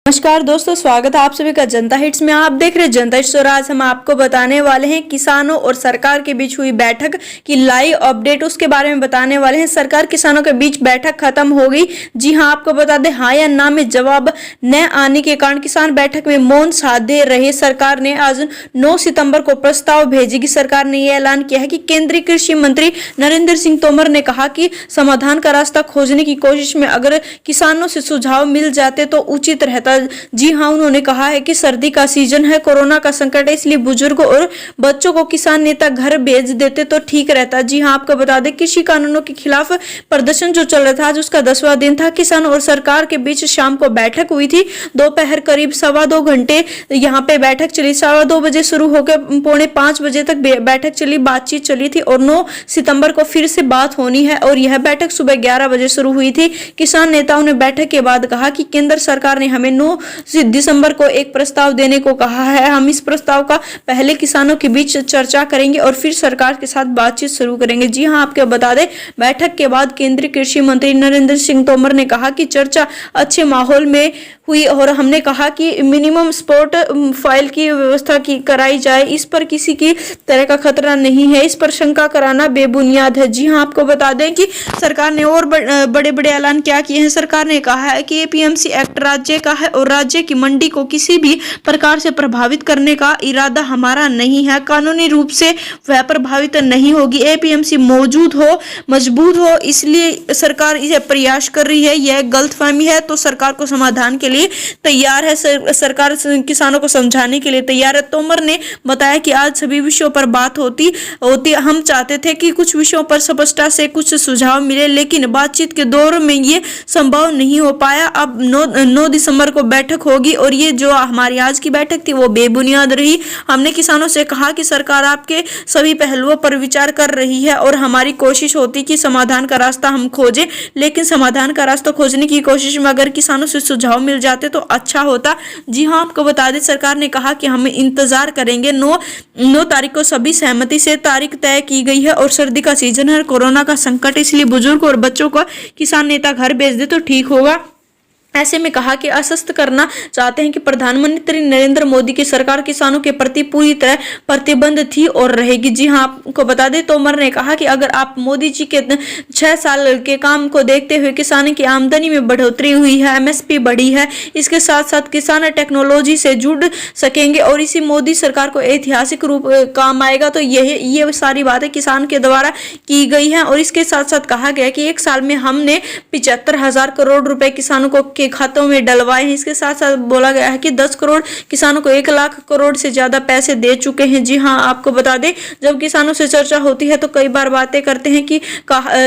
नमस्कार दोस्तों, स्वागत है आप सभी का जनता हिट्स में। आप देख रहे हैं जनता हिट्स और आज हम आपको बताने वाले हैं किसानों और सरकार के बीच हुई बैठक की लाइव अपडेट, उसके बारे में बताने वाले हैं। सरकार किसानों के बीच बैठक खत्म हो गई। जी हां, आपको बता दें हाँ या ना में जवाब न आने के कारण किसान बैठक में मौन साधे रहे। सरकार ने आज 9 सितंबर को प्रस्ताव भेजेगी। सरकार ने यह ऐलान किया है कि केंद्रीय कृषि मंत्री नरेंद्र सिंह तोमर ने कहा कि समाधान का रास्ता खोजने की कोशिश में अगर किसानों से सुझाव मिल जाते तो उचित रहता। जी हां, उन्होंने कहा है कि सर्दी का सीजन है, कोरोना का संकट है, इसलिए बुजुर्गों और बच्चों को किसान नेता घर भेज देते तो ठीक रहता। जी हां, आपको बता दें कृषि कानूनों के खिलाफ प्रदर्शन जो चल रहा था, आज उसका 10वां दिन था। किसान और सरकार के बीच शाम को बैठक हुई थी। दोपहर करीब 2.25 घंटे यहाँ पे बैठक चली। 2:15 बजे शुरू होकर 4:45 बजे तक बैठक चली, बातचीत चली थी और 9 सितंबर को फिर से बात होनी है। और यह बैठक सुबह 11 बजे शुरू हुई थी। किसान नेताओं ने बैठक के बाद कहा कि केंद्र सरकार ने हमें 9 दिसंबर को एक प्रस्ताव देने को कहा है। हम इस प्रस्ताव का पहले किसानों के बीच चर्चा करेंगे और फिर सरकार के साथ बातचीत शुरू करेंगे। जी हां, आपको बता दें बैठक के बाद केंद्रीय कृषि मंत्री नरेंद्र सिंह तोमर ने कहा कि चर्चा अच्छे माहौल में हुई और हमने कहा कि मिनिमम सपोर्ट फाइल की व्यवस्था की कराई जाए। इस पर किसी की तरह का खतरा नहीं है, इस पर शंका कराना बेबुनियाद है। जी हां, आपको बता दें कि सरकार ने और बड़े बड़े ऐलान क्या किए हैं। सरकार ने कहा है कि एपीएमसी एक्ट राज्य का है और राज्य की मंडी को किसी भी प्रकार से प्रभावित करने का इरादा हमारा नहीं है। कानूनी रूप से वह प्रभावित नहीं होगी। एपीएमसी मौजूद हो, मजबूत हो, इसलिए सरकार इसे प्रयास कर रही है। यह गलतफहमी है तो सरकार को समाधान के लिए तैयार है। सरकार किसानों को समझाने के लिए तैयार है। तोमर ने बताया कि आज सभी विषयों पर बात होती। हम चाहते थे कि कुछ विषयों पर स्पष्टता से कुछ सुझाव मिले, लेकिन बातचीत के दौर में ये संभव नहीं हो पाया। अब 9 दिसंबर को बैठक होगी और ये जो हमारी आज की बैठक थी वो बेबुनियाद रही। हमने किसानों से कहा कि सरकार आपके सभी पहलुओं पर विचार कर रही है और हमारी कोशिश होती कि समाधान का रास्ता हम खोजें, लेकिन समाधान का रास्ता खोजने की कोशिश में अगर किसानों से सुझाव मिल जाते तो अच्छा होता। जी हां, आपको बता दें सरकार ने कहा कि हम इंतजार करेंगे। 9 तारीख को सभी सहमति से तारीख तय की गई है और सर्दी का सीजन है, कोरोना का संकट, इसलिए बुजुर्ग और बच्चों को किसान नेता घर भेज दे तो ठीक होगा। ऐसे में कहा कि आश्वस्त करना चाहते हैं कि प्रधानमंत्री नरेंद्र मोदी की सरकार किसानों के प्रति पूरी तरह प्रतिबद्ध थी और रहेगी। जी हां, आपको बता दें तोमर ने कहा कि अगर आप मोदी जी के 6 साल के काम को देखते हुए किसानों की आमदनी में बढ़ोतरी हुई है, एमएसपी बढ़ी है, इसके साथ साथ किसान टेक्नोलॉजी से जुड़ सकेंगे और इसी मोदी सरकार को ऐतिहासिक रूप काम आएगा। तो ये सारी बातें किसान के द्वारा की गई है। और इसके साथ साथ कहा गया कि एक साल में हमने 75,000 करोड़ रुपए किसानों को के खातों में डलवाए हैं। इसके साथ साथ बोला गया है कि 10 करोड़ किसानों को 1 लाख करोड़ से ज्यादा पैसे दे चुके हैं। जी हां, आपको बता दें जब किसानों से चर्चा होती है तो कई बार बातें करते हैं कि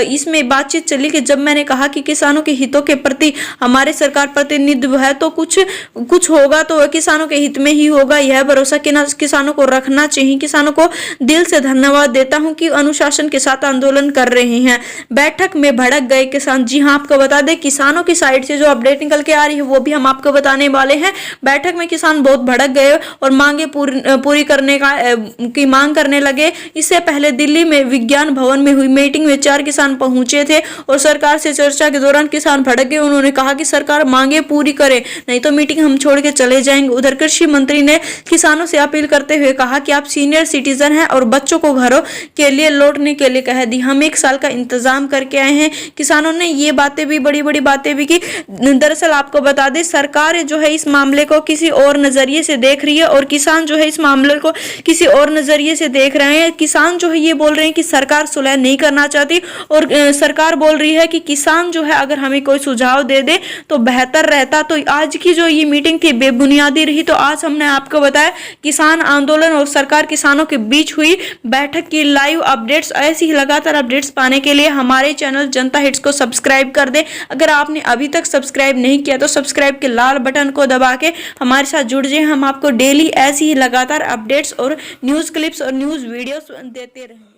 इसमें बातचीत चली कि जब मैंने कहा कि किसानों के हितों के प्रति हमारे सरकार प्रतिनिधित्व है तो कुछ होगा तो किसानों के हित में ही होगा। यह भरोसा किसानों को रखना चाहिए। किसानों को दिल से धन्यवाद देता हूं कि अनुशासन के साथ आंदोलन कर रहे हैं। बैठक में भड़क गए किसान। जी हां, आपको बता दें किसानों की साइड से जो अपडेट निकल के आ रही है वो भी हम आपको बताने वाले हैं। बैठक में किसान बहुत भड़क गए और मांगे पूरी करने की मांग करने लगे। इससे पहले दिल्ली में विज्ञान भवन में हुई मीटिंग में 4 किसान पहुंचे थे और सरकार से चर्चा के दौरान किसान भड़क गए। उन्होंने कहा कि सरकार मांगे पूरी करे, नहीं तो मीटिंग हम छोड़ के चले जाएंगे। उधर कृषि मंत्री ने किसानों से अपील करते हुए कहा कि आप सीनियर सिटीजन हैं और बच्चों को घरों के लिए लौटने के लिए कह दी। हम 1 साल का इंतजाम करके आए हैं। किसानों ने ये बातें भी बड़ी बातें भी की। दरअसल आपको बता दें सरकार जो है इस मामले को किसी और नजरिए से देख रही है और किसान जो है इस मामले को किसी और नजरिए से देख रहे हैं। किसान जो है ये बोल रहे हैं कि सरकार सुलह नहीं करना चाहती और सरकार बोल रही है कि किसान जो है अगर हमें कोई सुझाव दे दे तो बेहतर रहता। तो आज की जो ये मीटिंग थी बेबुनियादी रही। तो आज हमने आपको बताया किसान आंदोलन और सरकार किसानों के बीच हुई बैठक की लाइव अपडेट्स। ऐसी ही लगातार अपडेट्स पाने के लिए हमारे चैनल जनता हिट्स को सब्सक्राइब कर दे। अगर आपने अभी तक सब्सक्राइब नहीं किया तो सब्सक्राइब के लाल बटन को दबा के हमारे साथ जुड़ जाए। हम आपको डेली ऐसी ही लगातार अपडेट्स और न्यूज़ क्लिप्स और न्यूज़ वीडियोस देते रहेंगे।